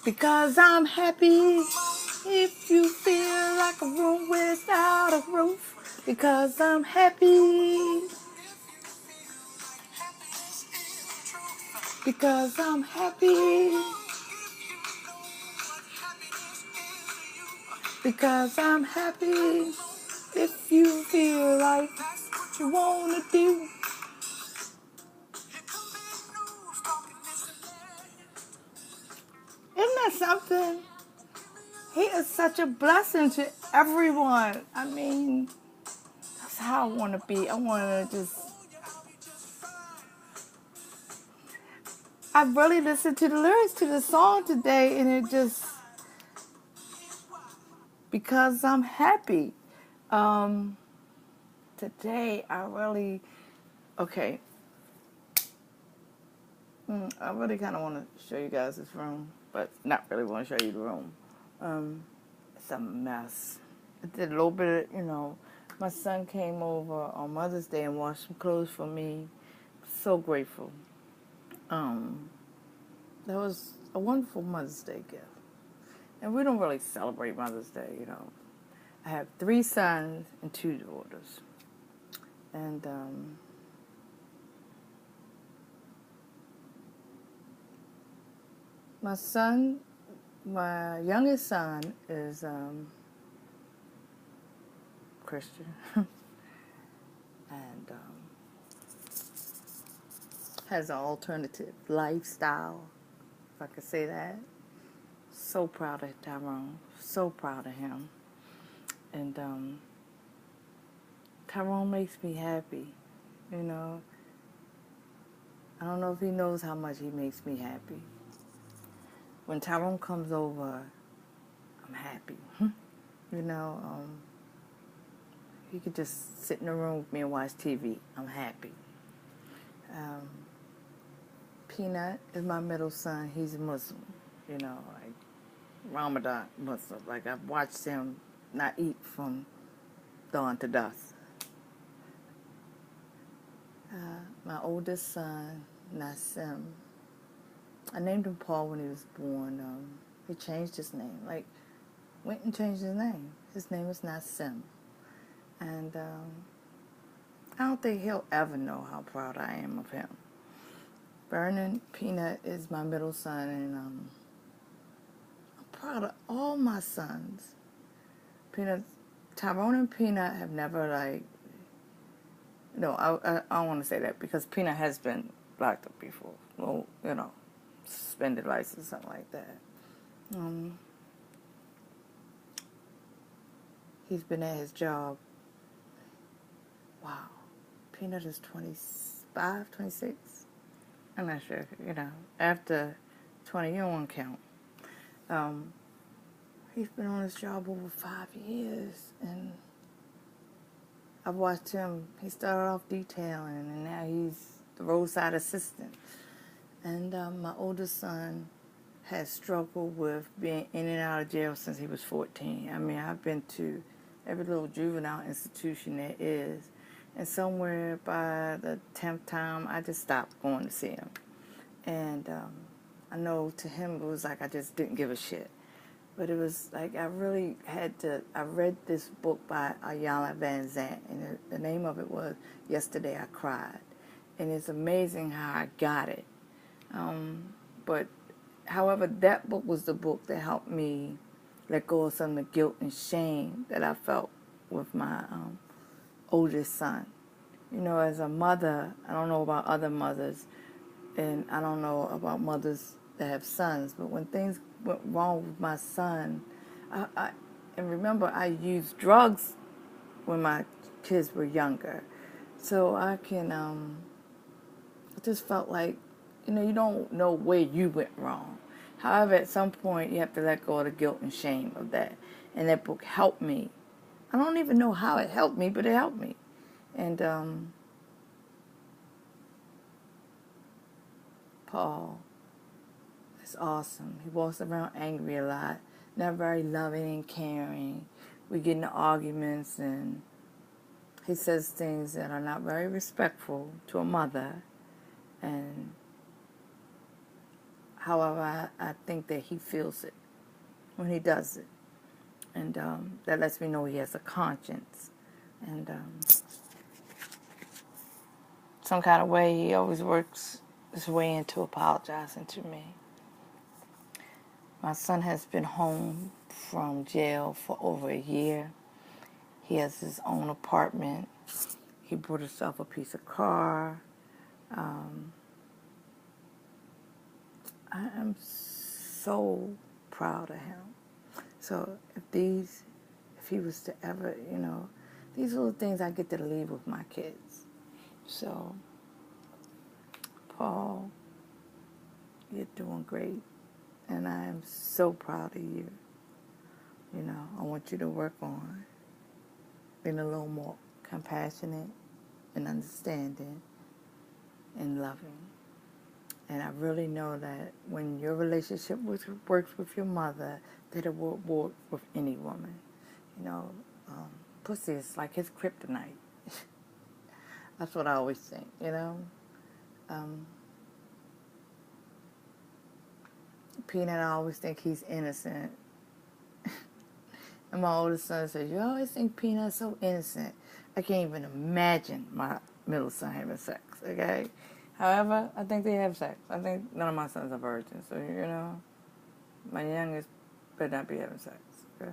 Because I'm happy. If you feel like a room without a roof. Because I'm happy. Because I'm happy. Because I'm happy. If you feel like what you wanna do. Isn't that something? He is such a blessing to everyone. I mean, that's how I want to be. I want to just... I really listened to the lyrics to the song today, and it just... Because I'm happy. Today, I really... Okay. I really kind of want to show you guys this room, but not really want to show you the room. It's a mess. I did a little bit of, my son came over on Mother's Day and washed some clothes for me. So grateful. That was a wonderful Mother's Day gift. And we don't really celebrate Mother's Day, I have 3 sons and 2 daughters. And my youngest son is Christian. And has an alternative lifestyle, if I could say that. So proud of Tyrone. So proud of him. And Tyrone makes me happy, I don't know if he knows how much he makes me happy. When Tyrone comes over, I'm happy. He could just sit in the room with me and watch TV. I'm happy. Peanut is my middle son. He's a Muslim, like Ramadan Muslim. Like, I've watched him not eat from dawn to dusk. My oldest son, Nassim, I named him Paul when he was born. He changed his name. Went and changed his name. His name is Nassim. And I don't think he'll ever know how proud I am of him. Vernon Peanut is my middle son, and I'm proud of all my sons. Tyrone and Peanut have never, no, I don't want to say that, because Peanut has been locked up before. Well, suspended license, something like that. He's been at his job. Wow. Peanut is 25, 26. I'm not sure, after 20, you don't want to count. He's been on his job over 5 years, and I've watched him. He started off detailing, and now he's the roadside assistant. And my oldest son has struggled with being in and out of jail since he was 14. I mean, I've been to every little juvenile institution there is. And somewhere by the 10th time, I just stopped going to see him. And I know to him it was like I just didn't give a shit. But it was like I really had to... I read this book by Iyanla Vanzant, and the name of it was Yesterday I Cried. And it's amazing how I got it. But, however, that book was the book that helped me let go of some of the guilt and shame that I felt with my oldest son. As a mother, I don't know about other mothers, and I don't know about mothers that have sons, but when things went wrong with my son, and remember, I used drugs when my kids were younger, so I just felt like, you don't know where you went wrong. However, at some point, you have to let go of the guilt and shame of that, and that book helped me. I don't even know how it helped me, but it helped me. And Paul is awesome. He walks around angry a lot, not very loving and caring. We get into arguments, and he says things that are not very respectful to a mother. And However, I think that he feels it when he does it. And that lets me know he has a conscience. And some kind of way he always works his way into apologizing to me. My son has been home from jail for over a year. He has his own apartment. He bought himself a piece of car. I am so proud of him. So if he was to ever, these little things I get to leave with my kids. So, Paul, you're doing great. And I am so proud of you. I want you to work on being a little more compassionate and understanding and loving. And I really know that when your relationship works with your mother, that it will work with any woman. Pussy is like his kryptonite. That's what I always think, Peanut, I always think he's innocent. And my oldest son says, you always think Peanut's so innocent. I can't even imagine my middle son having sex, okay? However, I think they have sex. I think none of my sons are virgins. So, my youngest better not be having sex, okay?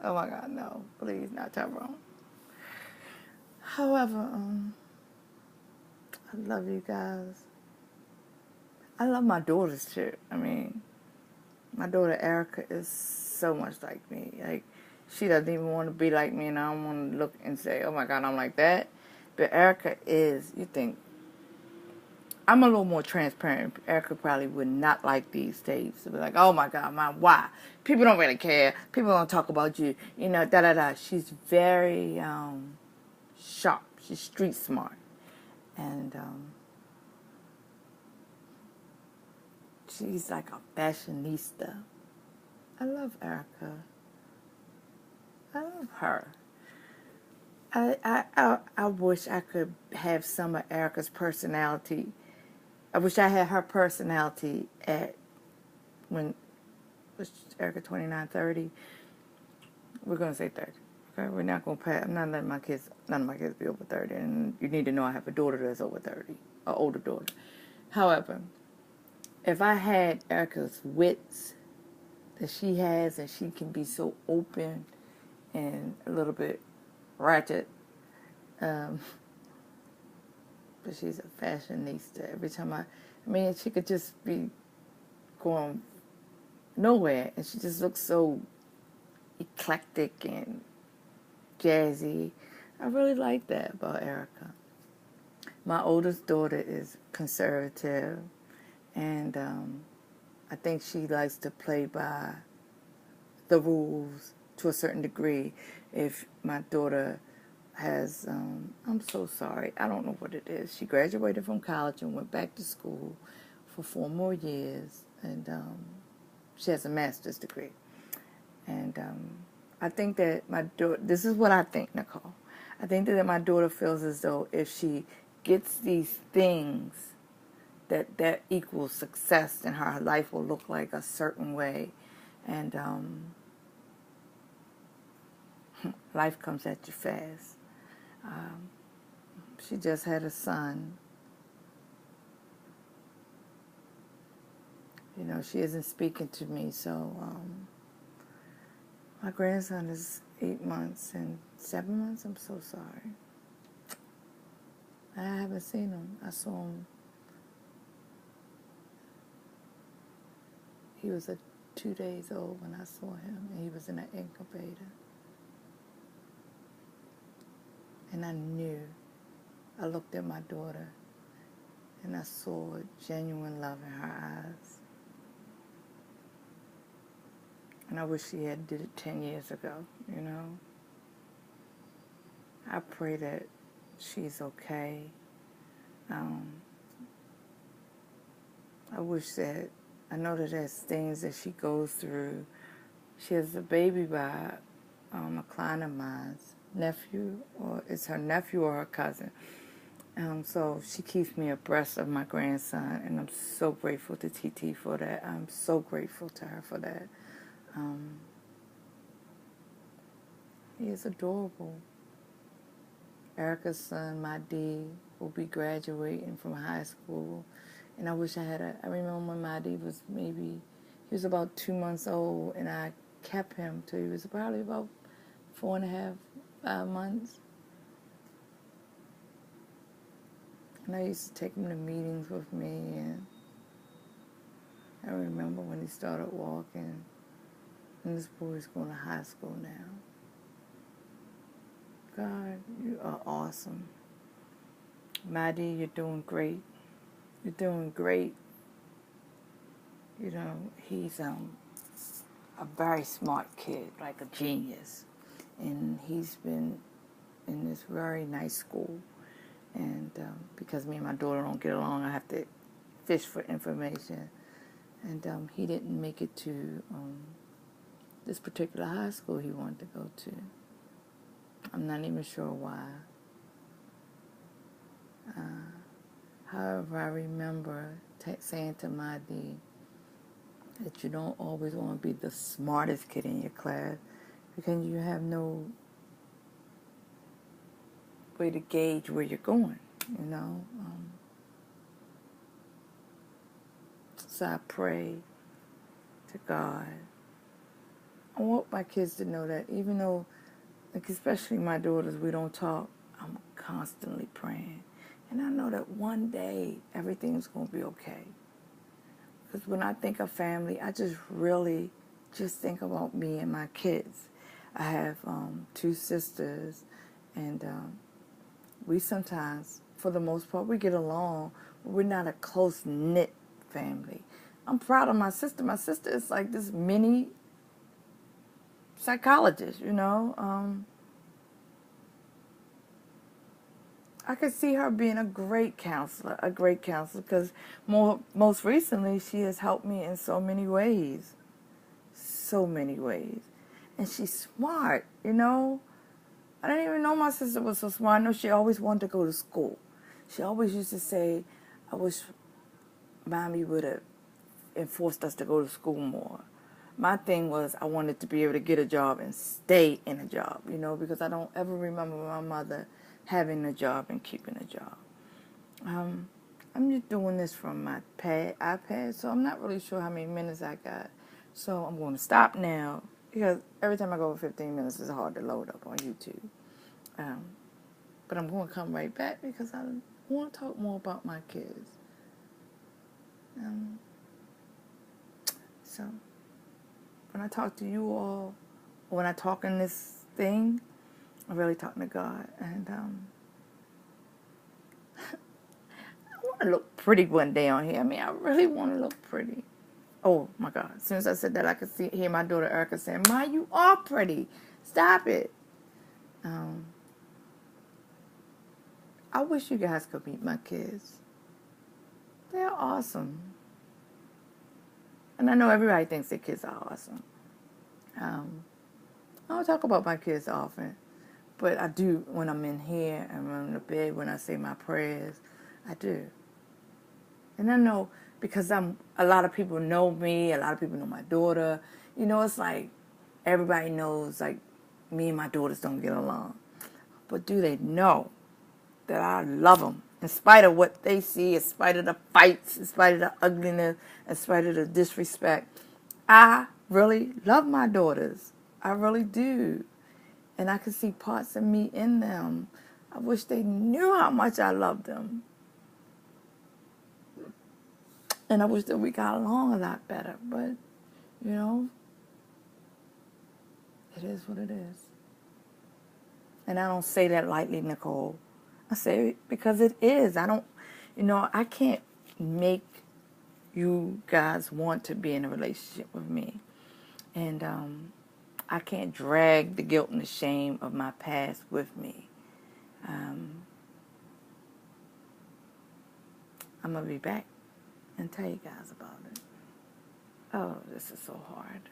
Oh, my God, no. Please, not Tyrone. However, I love you guys. I love my daughters, too. My daughter Erica is so much like me. Like, she doesn't even want to be like me, and I don't want to look and say, oh, my God, I'm like that. But Erica is, you think, I'm a little more transparent. Erica probably would not like these tapes. She'd be like, oh, my God, why? People don't really care. People don't talk about you. Da-da-da. She's very sharp. She's street smart. And she's like a fashionista. I love Erica. I love her. I wish I could have some of Erica's personality. I wish I had her personality when was Erica 29, 30? We're going to say 30. Okay, we're not going to pass. I'm not letting none of my kids be over 30. And you need to know I have a daughter that's over 30, an older daughter. However, if I had Erica's wits that she has, and she can be so open and a little bit ratchet, but she's a fashionista. Every time she could just be going nowhere, and she just looks so eclectic and jazzy. I really like that about Erica. My oldest daughter is conservative, and I think she likes to play by the rules to a certain degree. If my daughter has, I'm so sorry, I don't know what it is. She graduated from college and went back to school for 4 more years, and she has a master's degree. And I think that my daughter, this is what I think, Nicole. I think that my daughter feels as though if she gets these things, that equals success, and her life will look like a certain way. And life comes at you fast. She just had a son. She isn't speaking to me, so my grandson is 8 months and 7 months. I'm so sorry. I haven't seen him. I saw him. He was 2 days old when I saw him, and he was in an incubator. And I knew. I looked at my daughter, and I saw genuine love in her eyes. And I wish she had did it 10 years ago, I pray that she's okay. I know that there's things that she goes through. She has a baby by a client of mine's nephew, or it's her nephew or her cousin. So she keeps me abreast of my grandson, and I'm so grateful to TT for that. I'm so grateful to her for that. He is adorable. Erica's son, my D, will be graduating from high school. And I wish I I remember when my D was he was about 2 months old, and I kept him till he was probably about 4.5, 5 months. And I used to take him to meetings with me, and I remember when he started walking, and this boy's going to high school now. God, you are awesome. Maddie, you're doing great. You're doing great. You know, he's a very smart kid, like a genius. And he's been in this very nice school. And because me and my daughter don't get along, I have to fish for information. And he didn't make it to this particular high school he wanted to go to. I'm not even sure why. However, I remember saying to my D that you don't always want to be the smartest kid in your class because you have no way to gauge where you're going, you know. So I pray to God. I want my kids to know that even though, like especially my daughters, we don't talk, I'm constantly praying. And I know that one day everything's going to be okay. Because when I think of family, I just really just think about me and my kids. I have 2 sisters, and we sometimes, for the most part, we get along, but we're not a close-knit family. I'm proud of my sister. My sister is like this mini psychologist, you know. I could see her being a great counselor, because most recently she has helped me in so many ways. And she's smart, you know. I didn't even know my sister was so smart. I know she always wanted to go to school. She always used to say, I wish Mommy would have enforced us to go to school more. My thing was I wanted to be able to get a job and stay in a job, you know, because I don't ever remember my mother having a job and keeping a job. I'm just doing this from my iPad, so I'm not really sure how many minutes I got. So I'm going to stop now, because every time I go over 15 minutes, it's hard to load up on YouTube. But I'm going to come right back because I want to talk more about my kids. So when I talk to you all, or when I talk in this thing, I'm really talking to God. And I want to look pretty one day on here. I mean, I really want to look pretty. Oh, my God. As soon as I said that, I could hear my daughter Erica saying, Ma, you are pretty. Stop it. I wish you guys could meet my kids. They're awesome. And I know everybody thinks their kids are awesome. I don't talk about my kids often, but I do when I'm in here and when I'm in the bed, when I say my prayers, I do. And I know because a lot of people know me, a lot of people know my daughter. You know, it's like everybody knows, like, me and my daughters don't get along. But do they know that I love them in spite of what they see, in spite of the fights, in spite of the ugliness, in spite of the disrespect? I really love my daughters. I really do. And I can see parts of me in them. I wish they knew how much I love them. And I wish that we got along a lot better. But, you know, it is what it is. And I don't say that lightly, Nicole. I say it because it is. I can't make you guys want to be in a relationship with me. And I can't drag the guilt and the shame of my past with me. I'm going to be back and tell you guys about it. Oh, this is so hard.